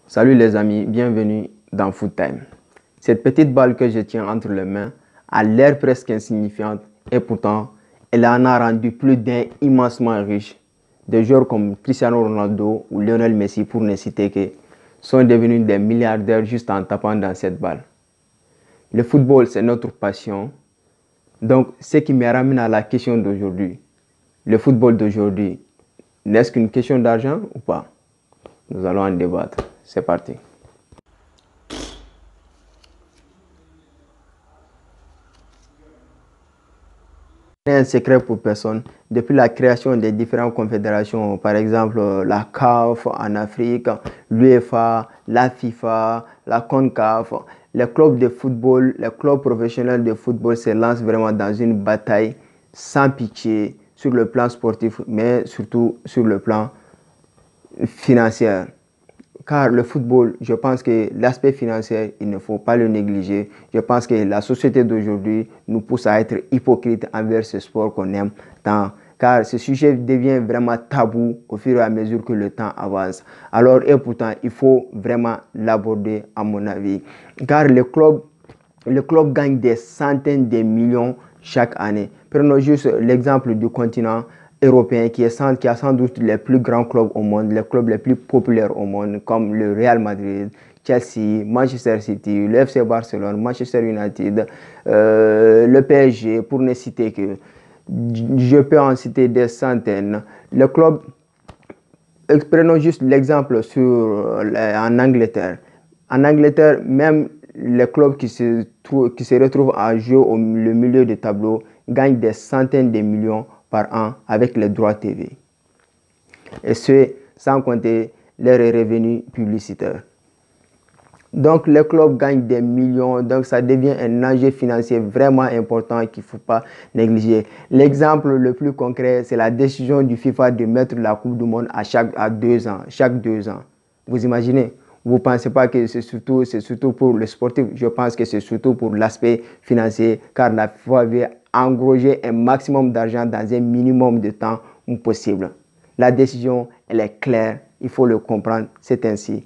Salut les amis, bienvenue dans Foot Time. Cette petite balle que je tiens entre les mains a l'air presque insignifiante et pourtant elle en a rendu plus d'un immensement riche. Des joueurs comme Cristiano Ronaldo ou Lionel Messi, pour ne citer que, sont devenus des milliardaires juste en tapant dans cette balle. Le football, c'est notre passion. Donc, ce qui me ramène à la question d'aujourd'hui. Le football d'aujourd'hui, n'est-ce qu'une question d'argent ou pas? Nous allons en débattre. C'est parti. Un secret pour personne. Depuis la création des différentes confédérations, par exemple la CAF en Afrique, l'UEFA, la FIFA, la CONCAF, les clubs de football, les clubs professionnels de football se lancent vraiment dans une bataille sans pitié sur le plan sportif, mais surtout sur le plan financier. Car le football, je pense que l'aspect financier, il ne faut pas le négliger. Je pense que la société d'aujourd'hui nous pousse à être hypocrite envers ce sport qu'on aime tant. Car ce sujet devient vraiment tabou au fur et à mesure que le temps avance. Alors, et pourtant, il faut vraiment l'aborder à mon avis. Car le club gagne des centaines de millions chaque année. Prenons juste l'exemple du continent européen qui a sans doute les plus grands clubs au monde, les clubs les plus populaires au monde, comme le Real Madrid, Chelsea, Manchester City, le FC Barcelone, Manchester United, le PSG, pour ne citer que. Je peux en citer des centaines. Le club, prenons juste l'exemple en Angleterre. En Angleterre, même les clubs qui se retrouvent à jouer le milieu de tableau gagnent des centaines de millions par an avec les droits TV. Et ce, sans compter leurs revenus publicitaires. Donc, les clubs gagnent des millions, donc ça devient un enjeu financier vraiment important qu'il ne faut pas négliger. L'exemple le plus concret, c'est la décision du FIFA de mettre la Coupe du Monde chaque 2 ans. Vous imaginez? Vous ne pensez pas que c'est surtout pour le sportif? Je pense que c'est surtout pour l'aspect financier, car la FIFA veut engranger un maximum d'argent dans un minimum de temps possible. La décision, elle est claire, il faut le comprendre, c'est ainsi.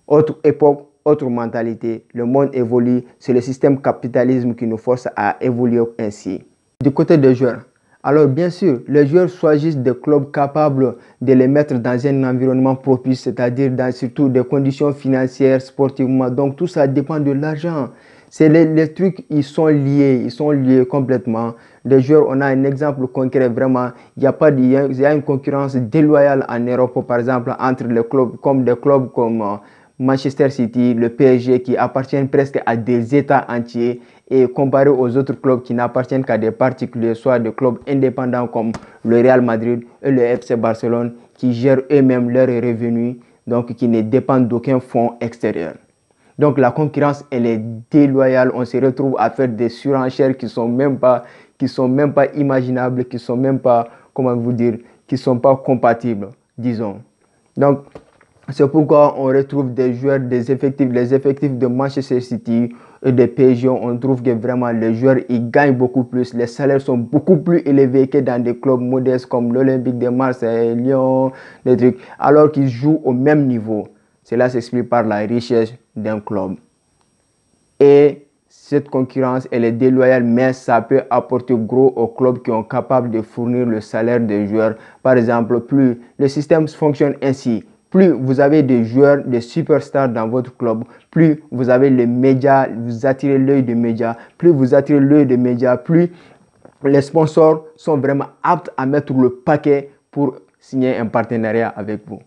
Autre époque, autre mentalité, le monde évolue, c'est le système capitalisme qui nous force à évoluer ainsi. Du côté des joueurs, alors bien sûr, les joueurs choisissent des clubs capables de les mettre dans un environnement propice, c'est-à-dire dans surtout des conditions financières, sportivement. Donc tout ça dépend de l'argent. C'est les trucs, ils sont liés complètement. Les joueurs, on a un exemple concret vraiment. Il y a une concurrence déloyale en Europe, par exemple, entre les clubs comme Manchester City, le PSG qui appartiennent presque à des États entiers et comparé aux autres clubs qui n'appartiennent qu'à des particuliers, soit des clubs indépendants comme le Real Madrid et le FC Barcelone qui gèrent eux-mêmes leurs revenus, donc qui ne dépendent d'aucun fonds extérieur. Donc la concurrence, elle est déloyale. On se retrouve à faire des surenchères qui sont même pas imaginables, qui sont même pas, qui sont pas compatibles, disons. Donc c'est pourquoi on retrouve des joueurs, les effectifs de Manchester City et de PSG. On trouve que vraiment les joueurs, ils gagnent beaucoup plus. Les salaires sont beaucoup plus élevés que dans des clubs modestes comme l'Olympique de Marseille, Lyon, des trucs, alors qu'ils jouent au même niveau. Cela s'explique par la richesse d'un club. Et cette concurrence, elle est déloyale, mais ça peut apporter gros aux clubs qui sont capables de fournir le salaire des joueurs. Par exemple, plus le système fonctionne ainsi. Plus vous avez des joueurs, des superstars dans votre club, plus vous avez les médias, vous attirez l'œil des médias, plus les sponsors sont vraiment aptes à mettre le paquet pour signer un partenariat avec vous.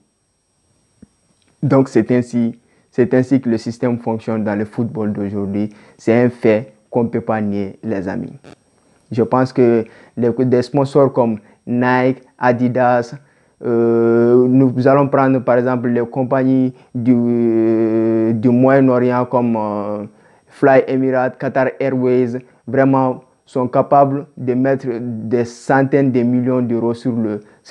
Donc c'est ainsi que le système fonctionne dans le football d'aujourd'hui. C'est un fait qu'on ne peut pas nier, les amis. Je pense que des sponsors comme Nike, Adidas, nous allons prendre par exemple les compagnies du Moyen-Orient comme Fly Emirates, Qatar Airways, vraiment sont capables de mettre des centaines de millions d'euros sur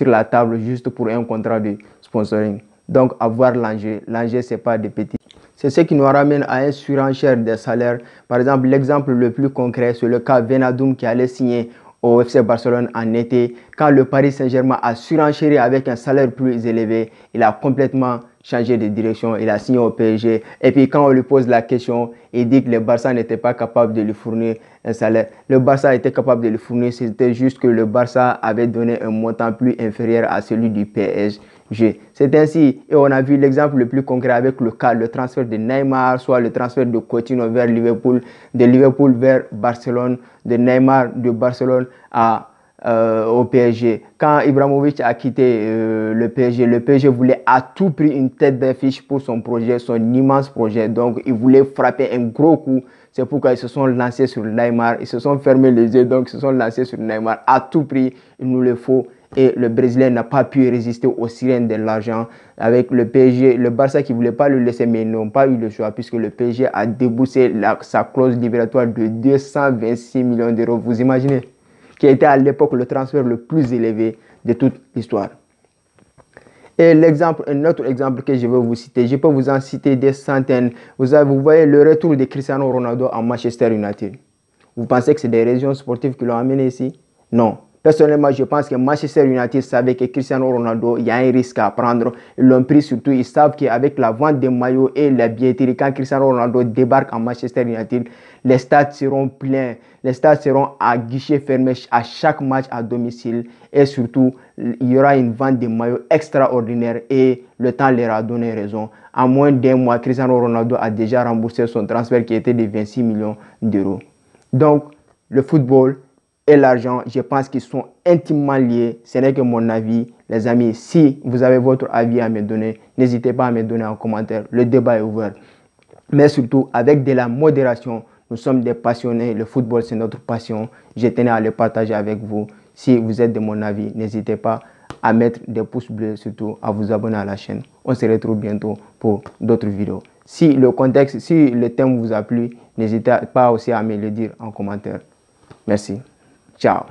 la table juste pour un contrat de sponsoring. Donc avoir l'enjeu, c'est pas des petits. C'est ce qui nous ramène à une surenchère des salaires. Par exemple, l'exemple le plus concret, c'est le cas Wijnaldum qui allait signer au FC Barcelone en été. Quand le Paris Saint-Germain a surenchéri avec un salaire plus élevé, il a complètement changé de direction, il a signé au PSG. Et puis quand on lui pose la question, il dit que le Barça n'était pas capable de lui fournir un salaire. Le Barça était capable de lui fournir, c'était juste que le Barça avait donné un montant plus inférieur à celui du PSG. C'est ainsi, et on a vu l'exemple le plus concret avec le transfert de Neymar, soit le transfert de Coutinho vers Liverpool, de Liverpool vers Barcelone, de Neymar de Barcelone au PSG. Quand Ibrahimovic a quitté le PSG voulait à tout prix une tête d'affiche pour son projet, son immense projet. Donc, il voulait frapper un gros coup. C'est pourquoi ils se sont lancés sur Neymar. Ils se sont fermés les yeux, donc ils se sont lancés sur Neymar. À tout prix, il nous le faut. Et le Brésilien n'a pas pu résister aux sirènes de l'argent. Avec le PSG, le Barça qui ne voulait pas le laisser, mais ils n'ont pas eu le choix puisque le PSG a déboursé sa clause libératoire de 226 millions d'euros. Vous imaginez? Qui était à l'époque le transfert le plus élevé de toute l'histoire. Et un autre exemple que je vais vous citer, je peux vous en citer des centaines. Vous voyez le retour de Cristiano Ronaldo en Manchester United. Vous pensez que c'est des raisons sportives qui l'ont amené ici? Non. Personnellement, je pense que Manchester United savait que Cristiano Ronaldo, il y a un risque à prendre. Ils l'ont pris surtout, ils savent qu'avec la vente des maillots et la billetterie, quand Cristiano Ronaldo débarque en Manchester United, les stades seront pleins. Les stades seront à guichet fermé à chaque match à domicile. Et surtout, il y aura une vente de maillots extraordinaire et le temps leur a donné raison. En moins d'un mois, Cristiano Ronaldo a déjà remboursé son transfert qui était de 26 millions d'euros. Donc, le football et l'argent, je pense qu'ils sont intimement liés. Ce n'est que mon avis. Les amis, si vous avez votre avis à me donner, n'hésitez pas à me donner en commentaire. Le débat est ouvert. Mais surtout, avec de la modération, nous sommes des passionnés. Le football, c'est notre passion. Je tenais à le partager avec vous. Si vous êtes de mon avis, n'hésitez pas à mettre des pouces bleus, surtout à vous abonner à la chaîne. On se retrouve bientôt pour d'autres vidéos. Si le contexte, si le thème vous a plu, n'hésitez pas aussi à me le dire en commentaire. Merci. Ciao.